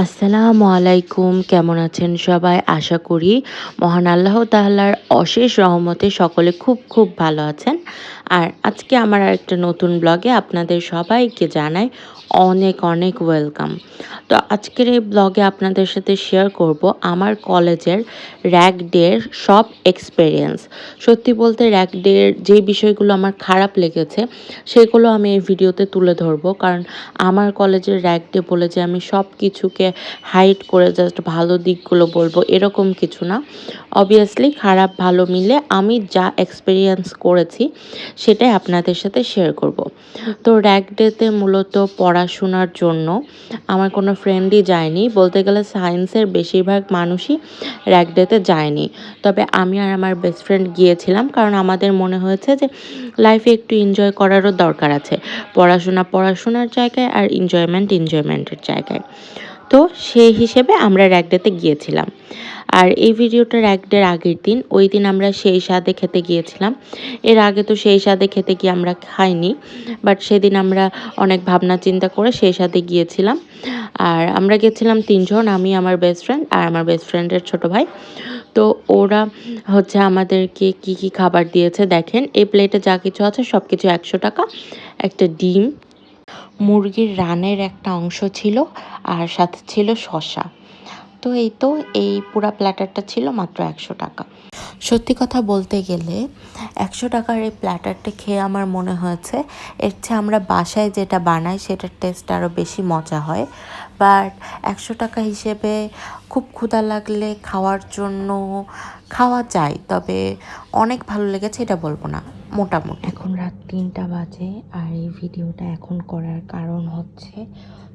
আসসালামু আলাইকুম। কেমন আছেন সবাই? আশা করি মহান আল্লাহ তাআলার অশেষ রহমতে সকলে খুব, খুব ভালো আছেন। আর আজকে আমার আরেকটা নতুন ব্লগে আপনাদের সবাইকে জানাই অনেক, অনেক ওয়েলকাম। তো আজকের এই ব্লগে আপনাদের সাথে শেয়ার করব আমার কলেজের র‍্যাগ ডের সব এক্সপেরিয়েন্স। সত্যি বলতে র‍্যাগ ডের যে বিষয়গুলো আমার খারাপ লেগেছে, সেগুলো আমি এই ভিডিওতে তুলে ধরব। কারণ আমার কলেজের র‍্যাগ ডে বলে যে আমি সব কিছুকে হাইড করে জাস্ট ভালো দিকগুলো বলবো এরকম কিছু না। অবভিয়াসলি খারাপ ভালো মিলে আমি যা এক্সপেরিয়েন্স করেছি সেটাই আপনাদের সাথে শেয়ার করব। তো র‍্যাগ ডেতে মূলত পড়াশোনার জন্য আমার কোনো ফ্রেন্ডই যায়নি। বলতে গেলে সায়েন্সের বেশিরভাগ মানুষই র‍্যাগ ডেতে যায়নি। তবে আমি আর আমার বেস্ট ফ্রেন্ড গিয়েছিলাম, কারণ আমাদের মনে হয়েছে যে লাইফে একটু এনজয় করারও দরকার আছে। পড়াশোনা পড়াশোনার জায়গায় আর এনজয়মেন্টের জায়গায়। তো সেই হিসেবে আমরা র‍্যাগ ডেতে গিয়েছিলাম। আর এই ভিডিওটা র‍্যাগ ডের আগের দিন, ওই দিন আমরা সেই স্বাদে খেতে গিয়েছিলাম। এর আগে তো সেই স্বাদে খেতে গিয়ে আমরা খাইনি, বাট সেদিন আমরা অনেক ভাবনা চিন্তা করে সেই স্বাদে গিয়েছিলাম। আর আমরা গেছিলাম ৩ জন, আমি, আমার বেস্ট ফ্রেন্ড আর আমার বেস্ট ফ্রেন্ডের ছোট ভাই। তো ওরা হচ্ছে আমাদেরকে কি কি খাবার দিয়েছে দেখেন। এই প্লেটে যা কিছু আছে সব কিছু ১০০ টাকা। একটা ডিম, মুরগির রানের একটা অংশ ছিল, আর সাথে ছিল শসা। তো এই পুরা প্ল্যাটারটা ছিল মাত্র ১০০ টাকা। সত্যি কথা বলতে গেলে ১০০ টাকার এই প্ল্যাটারটা খেয়ে আমার মনে হয়েছে এর চেয়ে আমরা বাসায় যেটা বানাই সেটার টেস্ট আরও বেশি মজা হয়। বাট ১০০ টাকা হিসেবে খুব ক্ষুধা লাগলে খাওয়ার জন্য খাওয়া যায়, তবে অনেক ভালো লেগেছে এটা বলবো না, মোটামুটি। এখন রাত ৩টা বাজে, আর এই ভিডিওটা এখন করার কারণ হচ্ছে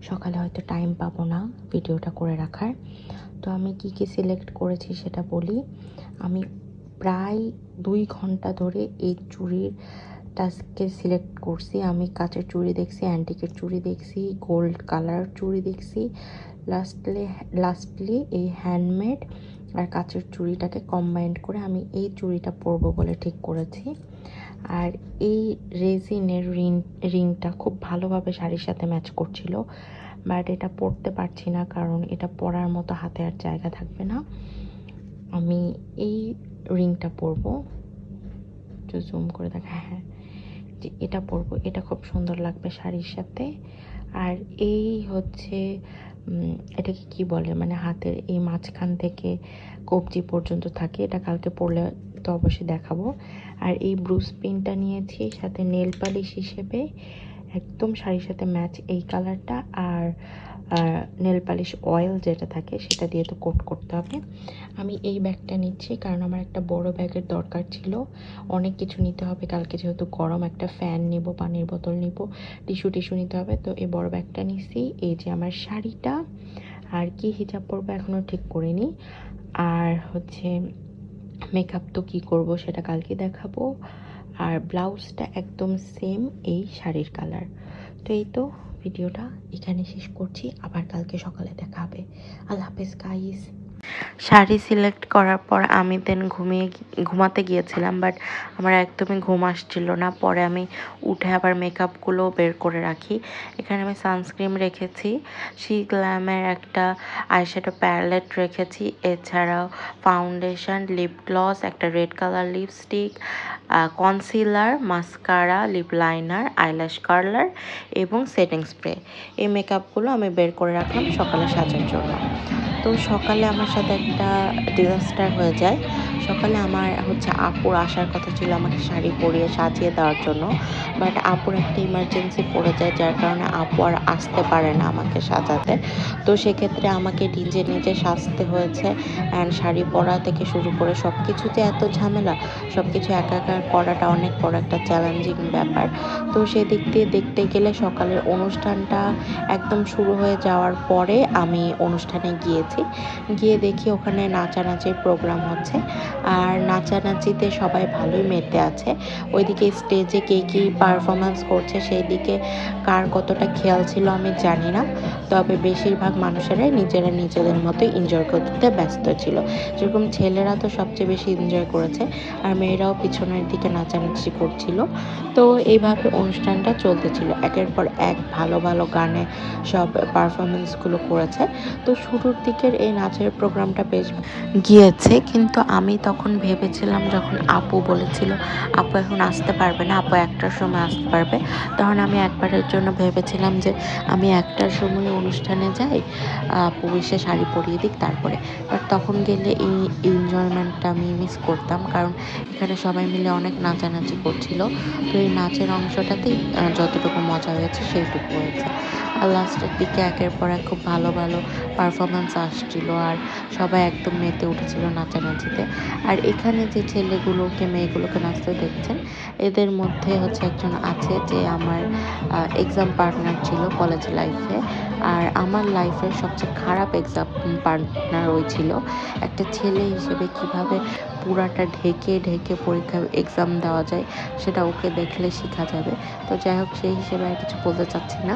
সকালে হয়তো টাইম পাবো না ভিডিওটা করে রাখার। তো আমি কি কি সিলেক্ট করেছি সেটা বলি। আমি প্রায় ২ ঘন্টা ধরে এই চুড়িটাকে সিলেক্ট করছি। আমি কাচের চুড়ি দেখছি, অ্যান্টিকের চুড়ি দেখছি, গোল্ড কালার চুড়ি দেখছি। লাস্টলি এই হ্যান্ডমেড আর কাচের চুড়িটাকে কম্বাইন্ড করে আমি এই চুড়িটা পরবো বলে ঠিক করেছি। আর এই রেজিনের রিংটা খুব ভালোভাবে শাড়ির সাথে ম্যাচ করছিল, বাট এটা পরতে পারছি না কারণ এটা পরার মতো হাতে আর জায়গা থাকবে না। আমি এই রিংটা পরবো, একটু জুম করে দেখা, হ্যাঁ যে এটা পরবো, এটা খুব সুন্দর লাগবে শাড়ির সাথে। আর এই হচ্ছে এটাকে কি বলে, মানে হাতের এই মাঝখান থেকে কবজি পর্যন্ত থাকে, এটা কালকে পরলে তো অবশ্যই দেখাবো। আর এই ব্রুস পিনটা নিয়েছি সাথে নেল পালিশ হিসেবে, একদম শাড়ির সাথে ম্যাচ এই কালারটা। আর নেল পালিশ অয়েল যেটা থাকে সেটা দিয়ে তো কোট করতে হবে। আমি এই ব্যাগটা নিচ্ছি কারণ আমার একটা বড় ব্যাগের দরকার ছিল, অনেক কিছু নিতে হবে কালকে যেহেতু গরম। একটা ফ্যান নিব, পানির বোতল নিব, টিস্যু নিতে হবে, তো এই বড় ব্যাগটা নিচ্ছি। এই যে আমার শাড়িটা, আর কি হিজাব পরবো এখনও ঠিক করিনি। আর হচ্ছে মেকআপ তো কি করব সেটা কালকে দেখাবো। আর ব্লাউজটা একদম সেম এই শাড়ির কালার। তো এই তো ভিডিওটা এখানে শেষ করছি, আবার কালকে সকালে দেখা হবে। আল্লাহ হাফেজ গাইস। শাড়ি সিলেক্ট করার পর আমি ঘুমাতে গিয়েছিলাম, বাট আমার একদমই ঘুম আসছিল না। পরে আমি উঠে আবার মেকআপগুলো বের করে রাখি। এখানে আমি সানস্ক্রিন রেখেছি, শি গ্ল্যামের একটা আইশ্যাডো প্যালেট রেখেছি, এছাড়াও ফাউন্ডেশন, লিপ গ্লস, একটা red colour lipstick, concealer, mascara, lip liner, eyelash curler এবং সেটিং স্প্রে। এই মেকআপগুলো আমি বের করে রাখলাম সকালে সাজার জন্য। তো সকালে আমার সাথে একটা ডিজাস্টার হয়ে যায়। সকালে আমার হচ্ছে আপুর আসার কথা ছিল আমাকে শাড়ি পরিয়ে সাজিয়ে দেওয়ার জন্য, বাট আপুর একটা ইমার্জেন্সি পড়ে যায়, যার কারণে আপু আর আসতে পারে না আমাকে সাজাতে। তো সেক্ষেত্রে আমাকে নিজে সাজতে হয়েছে, অ্যান্ড শাড়ি পরা থেকে শুরু করে সব কিছুতে এত ঝামেলা, সব কিছু একা করাটা অনেক বড় একটা চ্যালেঞ্জিং ব্যাপার। তো সেদিক দিয়ে দেখতে গেলে সকালের অনুষ্ঠানটা একদম শুরু হয়ে যাওয়ার পরে আমি অনুষ্ঠানে গিয়েছি। গেছি। গিয়ে দেখি ওখানে নাচানাচির প্রোগ্রাম হচ্ছে, আর নাচানাচিতে সবাই ভালোই মেতে আছে। ওইদিকে স্টেজে কে কী পারফরমেন্স করছে সেই দিকে কার কতটা খেয়াল ছিল আমি জানি না, তবে বেশিরভাগ মানুষেরাই নিজেদের মতো এনজয় করতে ব্যস্ত ছিল। যেরকম ছেলেরা তো সবচেয়ে বেশি এনজয় করেছে, আর মেয়েরাও পিছনের দিকে নাচানাচি করছিল। তো এইভাবে অনুষ্ঠানটা চলতেছিল, একের পর এক ভালো ভালো গানে সব পারফরমেন্সগুলো করেছে। তো শুরুর দিকের এই নাচের প্রোগ্রামটা বেশ গিয়েছে, কিন্তু আমি তখন ভেবেছিলাম, যখন আপু বলেছিল আপু এখন আসতে পারবে না, আপু 1টার সময় আসতে পারবে, তখন আমি একবারের জন্য ভেবেছিলাম যে আমি 1টার সময় অনুষ্ঠানে যাই, আপু এসে শাড়ি পরিয়ে দিক তারপরে। বাট তখন গেলে এই এনজয়মেন্টটা আমি মিস করতাম, কারণ এখানে সবাই মিলে অনেক নাচানাচি করছিল। তো এই নাচের অংশটাতেই যতটুকু মজা হয়েছে সেইটুকু হয়েছে। আর লাস্টের দিকে একের পর এক খুব ভালো ভালো পারফরমেন্স আসছিল, আর সবাই একদম মেতে উঠেছিল নাচানাচিতে। আর এখানে যে ছেলেগুলোকে মেয়েগুলোকে নাচতে দেখছেন, এদের মধ্যে হচ্ছে একজন আছে যে আমার এক্সাম পার্টনার ছিল কলেজ লাইফে, আর আমার লাইফের সবচেয়ে খারাপ এক্সাম পার্টনার ওই ছিল। একটা ছেলে হিসেবে কিভাবে পুরাটা ঢেকে ঢেকে পরীক্ষা এক্সাম দেওয়া যায় সেটা ওকে দেখলে শেখা যাবে। তো যাই হোক, সেই হিসেবে আর কিছু বলতে চাচ্ছি না।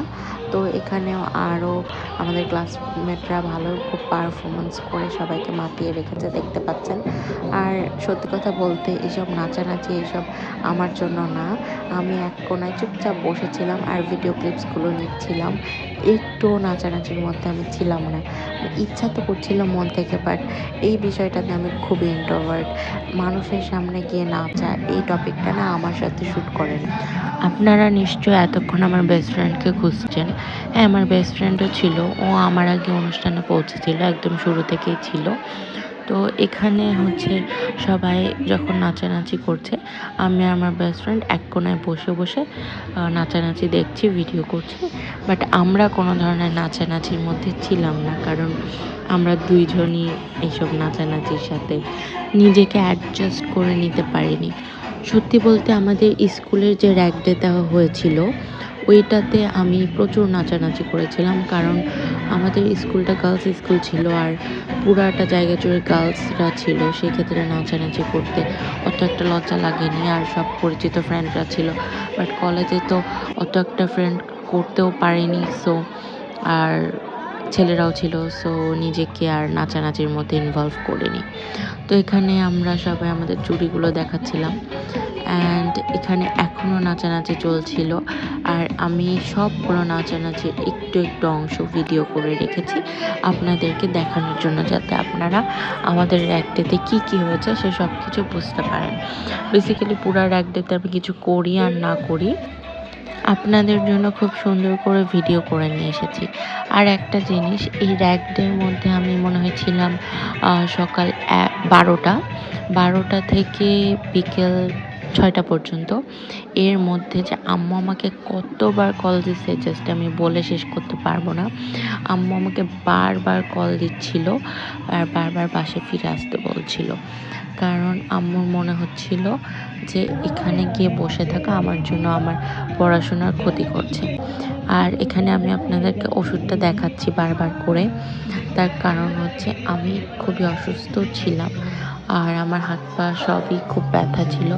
তো এখানেও আরও আমাদের ক্লাসমেটরা ভালো খুব পারফরমেন্স করে সবাইকে মাতিয়ে রেখেছে, দেখতে পাচ্ছেন। আর সত্যি কথা বলতে এসব নাচানাচি এসব আমার জন্য না। আমি এক কোনায় চুপচাপ বসেছিলাম আর ভিডিও ক্লিপসগুলো নিচ্ছিলাম। একটুও নাচানাচির মধ্যে আমি ছিলাম না। ইচ্ছা তো করছিল মন থেকে, বাট এই বিষয়টাতে আমি খুবই ইন্ট্রোভার্ট। মানুষের সামনে গিয়ে নাচা এই টপিকটা না আমার সাথে শ্যুট করে না। আপনারা নিশ্চয়ই এতক্ষণ আমার বেস্ট ফ্রেন্ডকে খুঁজছেন। হ্যাঁ, আমার বেস্ট ফ্রেন্ডও ছিল। ও আমার আগে অনুষ্ঠানে পৌঁছেছিল, একদম শুরু থেকেই ছিল। তো এখানে হচ্ছে সবাই যখন নাচানাচি করছে, আমি আর আমার বেস্ট ফ্রেন্ড এক কোনায় বসে বসে নাচানাচি দেখছি, ভিডিও করছি। বাট আমরা কোনো ধরনের নাচানাচির মধ্যে ছিলাম না, কারণ আমরা দুইজনই এইসব নাচানাচির সাথে নিজেকে অ্যাডজাস্ট করে নিতে পারিনি। সত্যি বলতে আমাদের স্কুলের যে র্যাগ ডে দেওয়া হয়েছিল, ওইটাতে আমি প্রচুর নাচানাচি করেছিলাম, কারণ আমাদের স্কুলটা গার্লস স্কুল ছিল, আর পুরাটা জায়গা জুড়ে গার্লসরা ছিল। সেক্ষেত্রে নাচানাচি করতে অত একটা লজ্জা লাগেনি, আর সব পরিচিত ফ্রেন্ডরা ছিল। বাট কলেজে তো অত একটা ফ্রেন্ড করতেও পারিনি, সো আর ছেলেরাও ছিল, সো নিজেকে আর নাচানাচির মধ্যে ইনভলভ করিনি। তো এখানে আমরা সবাই আমাদের চুড়িগুলো দেখাচ্ছিলাম, অ্যান্ড এখানে এখনও নাচানাচি চলছিল। আর আমি সবগুলো নাচানাচির একটু একটু অংশ ভিডিও করে রেখেছি আপনাদেরকে দেখানোর জন্য, যাতে আপনারা আমাদের র্যাগ ডেতে কী কী হয়েছে সে সব কিছু বুঝতে পারেন। বেসিক্যালি পুরো র্যাগ ডেতে আমি কিছু করি আর না করি আপনাদের জন্য খুব সুন্দর করে ভিডিও করে নিয়ে এসেছি। আর একটা জিনিস, এই র্যাগ ডের মধ্যে আমি মনে হয় ছিলাম সকাল 12টা থেকে বিকেল 6টা পর্যন্ত। এর মধ্যে যে আম্মু আমাকে কতবার কল দিচ্ছে জাস্ট আমি বলে শেষ করতে পারবো না। আম্মু আমাকে বারবার কল দিচ্ছিল আর বারবার বাসায় ফিরে আসতে বলছিল, কারণ আম্মুর মনে হচ্ছিল যে এখানে গিয়ে বসে থাকা আমার জন্য আমার পড়াশোনার ক্ষতি করছে। আর এখানে আমি আপনাদেরকে ওষুধটা দেখাচ্ছি বারবার করে, তার কারণ হচ্ছে আমি খুবই অসুস্থ ছিলাম, আর আমার হাত পা সবই খুব ব্যথা ছিল।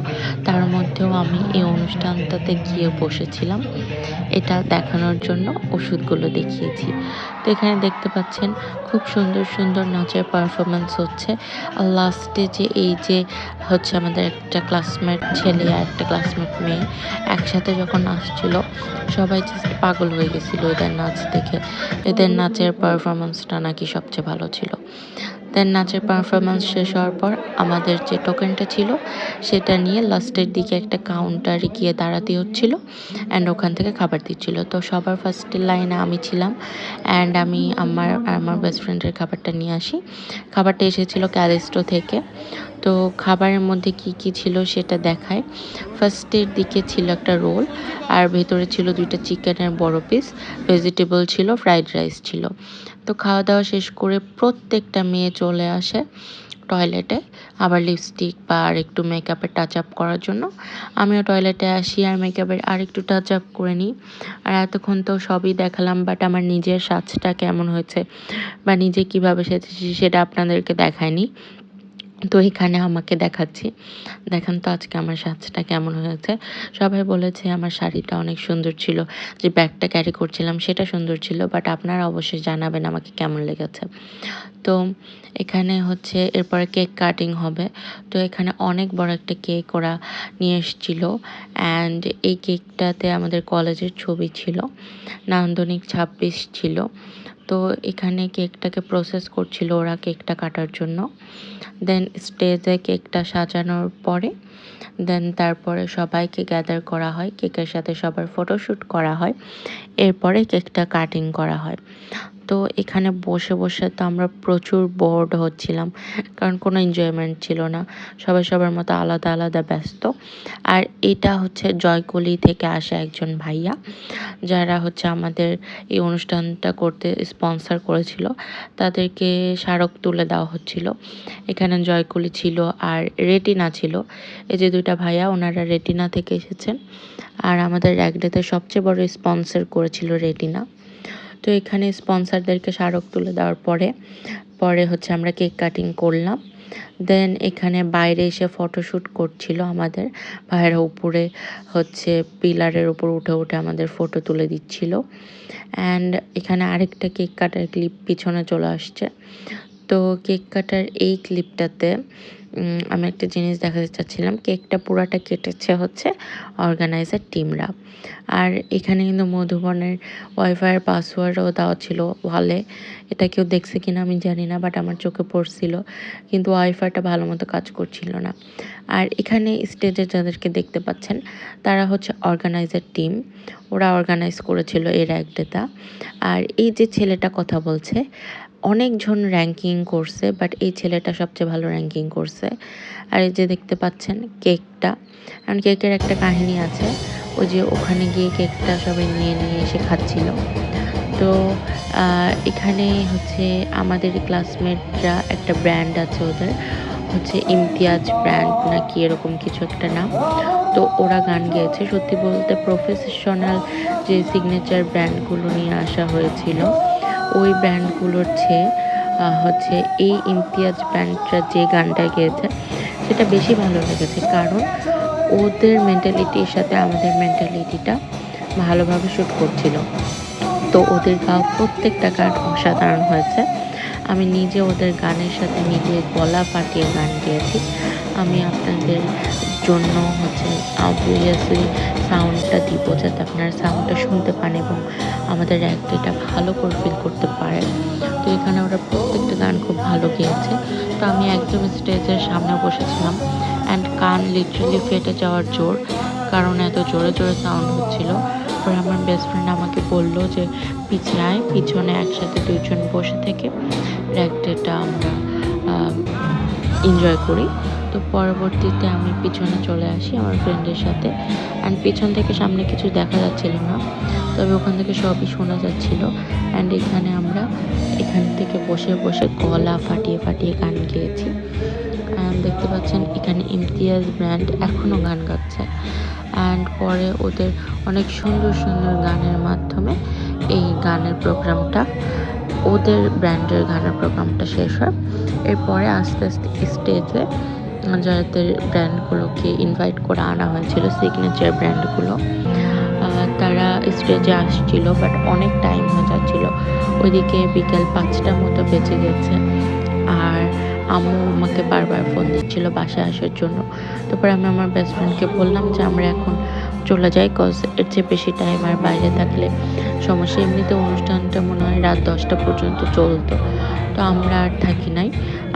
তার মধ্যেও আমি এই অনুষ্ঠানটাতে গিয়ে বসেছিলাম এটা দেখানোর জন্য, ওষুধগুলো দেখিয়েছি। তো এখানে দেখতে পাচ্ছেন খুব সুন্দর সুন্দর নাচের পারফরমেন্স হচ্ছে। আর লাস্টে যে এই যে হচ্ছে আমাদের একটা ক্লাসমেট ছেলে আর একটা ক্লাসমেট মেয়ে একসাথে যখন নাচছিল, সবাই জাস্ট পাগল হয়ে গেছিলো এদের নাচ দেখে। এদের নাচের পারফরমেন্সটা নাকি সবচেয়ে ভালো ছিল। দেন নাচের পারফরমেন্স শেষ হওয়ার পর আমাদের যে টোকেনটা ছিল সেটা নিয়ে লাস্টের দিকে একটা কাউন্টারে গিয়ে দাঁড়াতে হচ্ছিল, অ্যান্ড ওখান থেকে খাবার দিচ্ছিল। তো সবার ফার্স্টের লাইনে আমি ছিলাম, অ্যান্ড আমি আমার বেস্ট ফ্রেন্ডের খাবারটা নিয়ে আসি। খাবারটা এসেছিল ক্যালিস্টো থেকে। তো খাবারের মধ্যে কি কি ছিল সেটা দেখায়। ফার্স্টের দিকে ছিল একটা রোল, আর ভেতরে ছিল 2টা চিকেনের বড় পিস, ভেজিটেবল ছিল, ফ্রাইড রাইস ছিল। তো খাওয়া দাওয়া শেষ করে প্রত্যেকটা মেয়ে চলে আসে টয়লেটে আবার লিপস্টিক বা আর একটু মেকআপের টাচ আপ করার জন্য। আমিও টয়লেটে আসি আর মেকআপের আর একটু টাচ আপ করে নিই। আর এতক্ষণ তো সবই দেখালাম, বাট আমার নিজের সাজটা কেমন হয়েছে বা নিজে কিভাবে সেজেছি সেটা আপনাদেরকে দেখাইনি। তো এখানে আমাকে দেখাচ্ছি। দেখেন তো আজকে আমার সাজটা কেমন হয়েছে। সবাই বলেছে আমার শাড়িটা অনেক সুন্দর ছিল, যে ব্যাগটা ক্যারি করছিলাম সেটা সুন্দর ছিল, বাট আপনারা অবশ্যই জানাবেন আমাকে কেমন লেগেছে। তো এখানে হচ্ছে এরপরে কেক কাটিং হবে। তো এখানে অনেক বড় একটা কেক ওরা নিয়ে এসেছিল, অ্যান্ড এই কেকটাতে আমাদের কলেজের ছবি ছিল, নান্দনিক 26 ছিল। তো এখানে কেকটাকে প্রসেস করছিল ওরা কেকটা কাটার জন্য। দেন স্টেজে কেকটা সাজানোর পরে তারপরে সবাইকে গ্যাদার করা হয়, কেকের সাথে সবার ফটোশ্যুট করা হয়, এরপরে কেকটা কাটিং করা হয়। তো এখানে বসে বসে তো আমরা প্রচুর বোর্ড হচ্ছিলাম, কারণ কোনো এনজয়মেন্ট ছিল না, সবাই সবার মতো আলাদা আলাদা ব্যস্ত। আর এটা হচ্ছে জয়কলি থেকে আসা একজন ভাইয়া, যারা হচ্ছে আমাদের এই অনুষ্ঠানটা করতে স্পন্সর করেছিল, তাদেরকে স্মারক তুলে দেওয়া হচ্ছিল। এখানে জয়কলি ছিল আর রেটিনা ছিল। এই যে দুইটা ভাইয়া, ওনারা রেটিনা থেকে এসেছেন, আর আমাদের র্যাগডেতে সবচেয়ে বড় স্পন্সর করেছিল রেটিনা। তো এখানে স্পন্সরদেরকে স্মারক তুলে দেওয়ার পরে হচ্ছে আমরা কেক কাটিং করলাম। দেন এখানে বাইরে এসে ফটোশ্যুট করছিল আমাদের ভাইয়েরা, উপরে হচ্ছে পিলারের উপর উঠে উঠে আমাদের ফটো তুলে দিচ্ছিল। অ্যান্ড এখানে আরেকটা কেক কাটার ক্লিপ পিছনে চলে আসছে। তো কেক কাটার এই ক্লিপটাতে আমি একটা জিনিস দেখাতে চাচ্ছিলাম, কেকটা পুরাটা কেটেছে হচ্ছে অর্গানাইজার টিমরা। আর এখানে কিন্তু মধুবনের ওয়াইফাইয়ের পাসওয়ার্ডও দেওয়া ছিল ওয়ালে। এটা কেউ দেখছে কিনা আমি জানি না, বাট আমার চোখে পড়ছিল, কিন্তু ওয়াইফাইটা ভালো মতো কাজ করছিল না। আর এখানে স্টেজে যাদেরকে দেখতে পাচ্ছেন তারা হচ্ছে অর্গানাইজার টিম, ওরা অর্গানাইজ করেছিল এর এক ডেটা। আর এই যে ছেলেটা কথা বলছে, অনেকজন র্যাঙ্কিং করছে, বাট এই ছেলেটা সবচেয়ে ভালো র্যাঙ্কিং করছে। আর এই যে দেখতে পাচ্ছেন কেকটা, কারণ কেকের একটা কাহিনী আছে, ওই যে ওখানে গিয়ে কেকটা সবাই নিয়ে নিয়ে এসে খাচ্ছিল। তো এখানে হচ্ছে আমাদের ক্লাসমেটরা, একটা ব্র্যান্ড আছে ওদের, হচ্ছে ইমতিয়াজ ব্র্যান্ড নাকি এরকম কিছু একটা নাম। তো ওরা গান গেয়েছে। সত্যি বলতে প্রফেশনাল যে সিগনেচার ব্র্যান্ডগুলো নিয়ে আসা হয়েছিল, ওই ব্র্যান্ডগুলোর চেয়ে হচ্ছে এই ইমতিয়াজ ব্র্যান্ডটা যে গানটা গেয়েছে সেটা বেশি ভালো লেগেছে, কারণ ওদের মেন্টালিটির সাথে আমাদের মেন্টালিটিটা ভালোভাবে শ্যুট করছিল। তো ওদের গাওয়া প্রত্যেকটা গান অসাধারণ হয়েছে। আমি নিজে ওদের গানের সাথে নিজে গলা ফাটিয়ে গান গেয়েছি। আমি আপনাদের জন্য হচ্ছে অবভিয়াসলি সাউন্ডটা দিব, যাতে আপনারা সাউন্ডটা শুনতে পান এবং আমাদের অ্যাক্টিংটা ভালো করে ফিল করতে পারেন। তো এখানে ওরা প্রত্যেকটা গান খুব ভালো গেয়েছে। তো আমি একদম স্টেজের সামনে বসেছিলাম, অ্যান্ড কান লিটারালি ফেটে যাওয়ার জোর, কারণ এত জোরে জোরে সাউন্ড হচ্ছিল। পরে আমার বেস্ট ফ্রেন্ড আমাকে বললো যে পিছায়, পিছনে একসাথে দুইজন বসে থেকে র্যাগডেটা আমরা এনজয় করি। তো পরবর্তীতে আমি পিছনে চলে আসি আমার ফ্রেন্ডের সাথে, অ্যান্ড পিছন থেকে সামনে কিছু দেখা যাচ্ছিল না, তবে ওখান থেকে সবই শোনা যাচ্ছিল। অ্যান্ড এখানে আমরা এখান থেকে বসে বসে গলা ফাটিয়ে ফাটিয়ে গান গেয়েছি। দেখতে পাচ্ছেন এখানে ইমতিয়াজ ব্র্যান্ড এখনও গান গাচ্ছে, অ্যান্ড পরে ওদের অনেক সুন্দর সুন্দর গানের মাধ্যমে এই গানের প্রোগ্রামটা, ওদের ব্র্যান্ডের গানের প্রোগ্রামটা শেষ হয়। এরপরে আস্তে আস্তে স্টেজে যাদের ব্র্যান্ডগুলোকে ইনভাইট করে আনা হয়েছিল, সিগনেচার ব্র্যান্ডগুলো, তারা স্টেজে আসছিল, বাট অনেক টাইম হয়ে যাচ্ছিল। ওইদিকে বিকেল 5টার মতো বেজে গেছে, আর আম্মু আমাকে বারবার ফোন দিচ্ছিল বাসায় আসার জন্য। তারপরে আমি আমার বেস্ট ফ্রেন্ডকে বললাম যে আমরা এখন চলে যাই, কজ এর চেয়ে বেশি টাইম আর বাইরে থাকলে সমস্যা। এমনিতে অনুষ্ঠানটা মনে হয় রাত 10টা পর্যন্ত চলতো। তো আমরা আর থাকি নাই,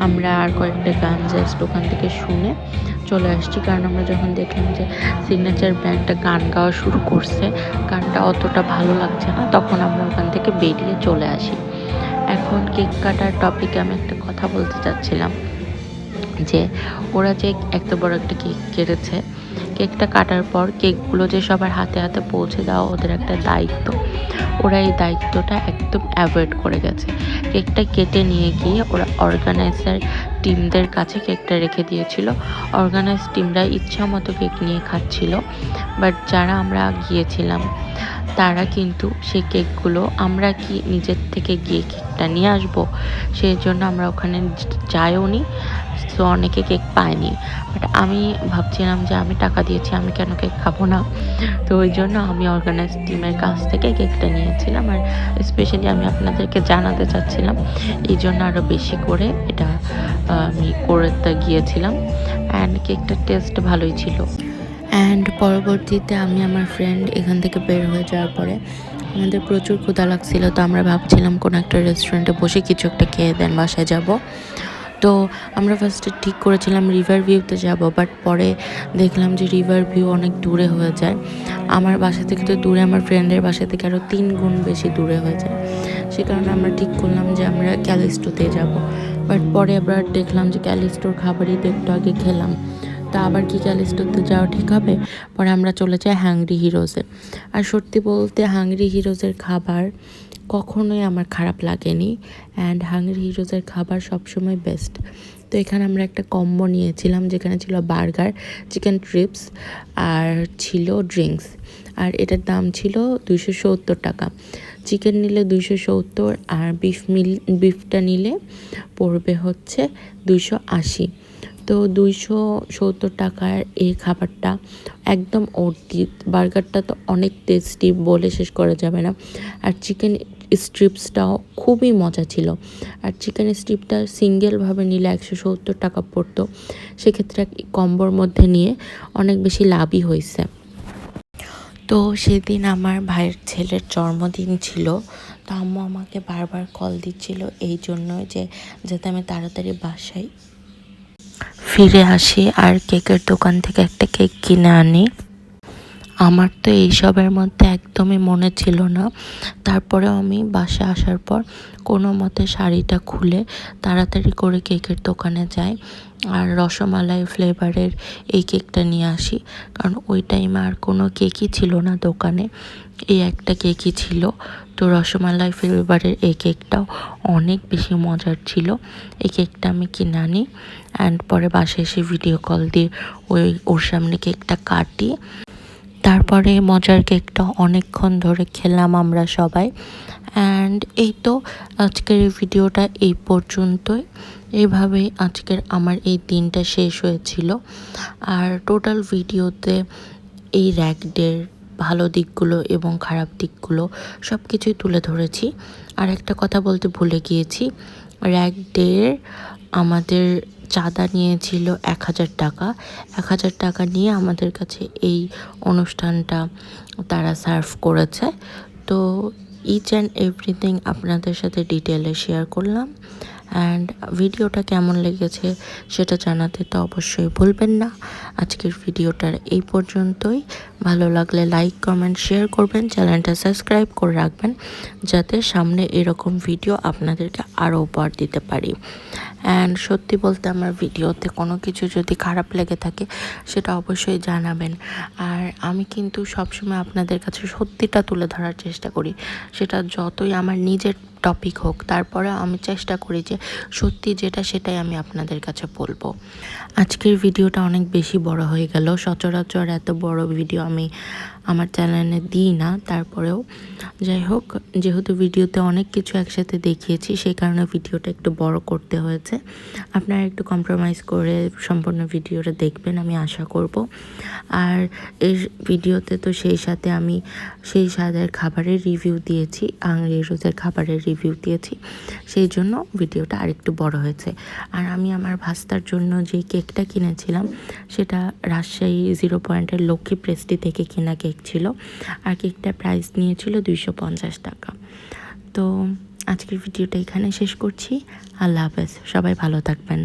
আমরা আর কয়েকটা গান জাস্ট ওখান থেকে শুনে চলে আসছি, কারণ আমরা যখন দেখলাম যে সিগনেচার ব্যান্ডটা গান গাওয়া শুরু করছে, গানটা অতটা ভালো লাগছে না, তখন আমরা ওখান থেকে বেরিয়ে চলে আসি। এখন কেক কাটার টপিকে আমি একটা কথা বলতে চাচ্ছিলাম, যে ওরা যে এত বড় একটা কেক কেটেছে, কেকটা কাটার পর কেকগুলো যে সবার হাতে হাতে পৌঁছে দেওয়া ওদের একটা দায়িত্ব, ওরা এই দায়িত্বটা একদম অ্যাভয়েড করে গেছে। কেকটা কেটে নিয়ে গিয়ে ওরা অর্গানাইজার টিমদের কাছে কেকটা রেখে দিয়েছিল। অর্গানাইজ টিমরা ইচ্ছা মতো কেক নিয়ে খাচ্ছিল, বাট যারা আমরা গিয়েছিলাম তারা কিন্তু সেই কেকগুলো, আমরা কি নিজের থেকে গিয়ে কেকটা নিয়ে আসবো, সেই জন্য আমরা ওখানে যাইও নি। তো অনেকে কেক পায়নি, বাট আমি ভাবছিলাম যে আমি টাকা দিয়েছি, আমি কেন কেক খাবো না। তো ওই জন্য আমি অর্গানাইজ টিমের কাছ থেকে কেকটা নিয়েছিলাম। আর স্পেশালি আমি আপনাদেরকে জানাতে চাচ্ছিলাম, এই জন্য আরও বেশি করে এটা আমি করতে গিয়েছিলাম। অ্যান্ড কেকটার টেস্ট ভালোই ছিল। অ্যান্ড পরবর্তীতে আমি আমার ফ্রেন্ড এখান থেকে বের হয়ে যাওয়ার পরে আমাদের প্রচুর ক্ষুধা লাগছিল, তো আমরা ভাবছিলাম কোনো একটা রেস্টুরেন্টে বসে কিছু একটা খেয়ে দেন বাসায় যাব। তো আমরা ফার্স্টে ঠিক করেছিলাম রিভার ভিউতে যাব, বাট পরে দেখলাম যে রিভার ভিউ অনেক দূরে হয়ে যায়। আমার বাসা থেকে তো দূরে, আমার ফ্রেন্ডের বাসা থেকে আরও 3 গুণ বেশি দূরে হয়ে যায়। সে কারণে আমরা ঠিক করলাম যে আমরা ক্যালিস্টোতে যাব। বাট পরে আবার দেখলাম যে ক্যালিস্টোর খাবারই তো একটু আগে খেলাম, তা আবার কি ক্যালিস্টোতে যাওয়া ঠিক হবে? পরে আমরা চলে যাই হাংরি হিরোজে। আর সত্যি বলতে হাংরি হিরোজের খাবার কখনোই আমার খারাপ লাগেনি, অ্যান্ড হাংরি হিরোজের খাবার সবসময় বেস্ট। তো এখানে আমরা একটা কম্বো নিয়েছিলাম, যেখানে ছিল বার্গার, চিকেন ট্রিপস আর ছিল ড্রিঙ্কস। আর এটার দাম ছিল 270 টাকা। চিকেন নিলে 270, আর বিফটা নিলে পড়বে হচ্ছে 280। তো 270 টাকার এই খাবারটা একদম অর্থিত। বার্গারটা তো অনেক টেস্টি, বলে শেষ করা যাবে না। আর চিকেন স্ট্রিপসটাও খুবই মজা ছিল। আর চিকেন স্ট্রিপটা সিঙ্গেলভাবে নিলে 170 টাকা পড়তো, সেক্ষেত্রে কম্বোর মধ্যে নিয়ে অনেক বেশি লাভই হয়েছে। তো সেদিন আমার ভাইয়ের ছেলের জন্মদিন ছিল, তো আম্মু আমাকে বারবার কল দিচ্ছিল এই জন্য যে যাতে আমি তাড়াতাড়ি বাসায় ফিরে আসি আর কেকের দোকান থেকে একটা কেক কিনে আনি। আমার তো এইসবের মধ্যে একদমই মনে ছিল না। তারপরেও আমি বাসায় আসার পর কোনো মতে শাড়িটা খুলে তাড়াতাড়ি করে কেকের দোকানে যাই আর রসমালাই ফ্লেভারের এই কেকটা নিয়ে আসি। কারণ ওই টাইমে আর কোনো কেকই ছিল না দোকানে, এই একটা কেকই ছিল। তো রসমালাই ফ্লেভারের এই কেকটাও অনেক বেশি মজার ছিল। এই কেকটা আমি কিনে আনি, অ্যান্ড পরে বাসায় এসে ভিডিও কল দিয়ে ওর সামনে কেকটা কাটি। তারপরে মজার কেকটা অনেকক্ষণ ধরে খেলাম আমরা সবাই। অ্যান্ড এই তো আজকের এই ভিডিওটা এই পর্যন্তই। এইভাবেই আজকের আমার এই দিনটা শেষ হয়েছিল। আর টোটাল ভিডিওতে এই র্যাক ডের ভালো দিকগুলো এবং খারাপ দিকগুলো সব কিছুই তুলে ধরেছি। আর একটা কথা বলতে ভুলে গিয়েছি, র্যাক ডের আমাদের চাঁদা নিয়েছিল 1000 টাকা। 1000 টাকা নিয়ে আমাদের কাছে এই অনুষ্ঠানটা তারা সার্ভ করেছে। তো ইচ অ্যান্ড এভরিথিং আপনাদের সাথে ডিটেলে শেয়ার করলাম। অ্যান্ড ভিডিওটা কেমন লেগেছে সেটা জানাতে তো অবশ্যই ভুলবেন না। আজকের ভিডিওটার এই পর্যন্তই। ভালো লাগলে লাইক, কমেন্ট, শেয়ার করবেন, চ্যানেলটা সাবস্ক্রাইব করে রাখবেন, যাতে সামনে এরকম ভিডিও আপনাদেরকে আরও উপহার দিতে পারি। অ্যান্ড সত্যি বলতে আমার ভিডিওতে কোনো কিছু যদি খারাপ লেগে থাকে সেটা অবশ্যই জানাবেন। আর আমি কিন্তু সবসময় আপনাদের কাছে সত্যিটা তুলে ধরার চেষ্টা করি, সেটা যতই আমার নিজের টপিক হোক, তারপরে আমি চেষ্টা করি যে সত্যি যেটা সেটাই আমি আপনাদের কাছে বলবো। আজকের ভিডিওটা অনেক বেশি বড় হয়ে গেল। সচরাচর এত বড় ভিডিও আমি আমার চ্যানেলে দিই না, তারপরেও যাই হোক, যেহেতু ভিডিওতে অনেক কিছু একসাথে দেখিয়েছি সেই কারণে ভিডিওটা একটু বড় করতে হয়েছে। আপনারা একটু কম্প্রোমাইজ করে সম্পূর্ণ ভিডিওটা দেখবেন আমি আশা করব। আর এই ভিডিওতে তো সেই সাথে আমি সেই স্বাদের খাবারের রিভিউ দিয়েছি, হাংরি হিরোজের খাবারের রিভিউ দিয়েছি, সেই জন্য ভিডিওটা আরেকটু বড় হয়েছে। আর আমি আমার ভাস্তার জন্য যে কেকটা কিনেছিলাম সেটা রাজশাহী 0 পয়েন্টের লক্ষ্মী প্রেস্টি থেকে কেনা কেক ছিল, আর কেকটার প্রাইস নিয়েছিল 250 টাকা। তো আজকের ভিডিওটা এখানে শেষ করছি। আল্লাহ হাফেজ, সবাই ভালো থাকবেন।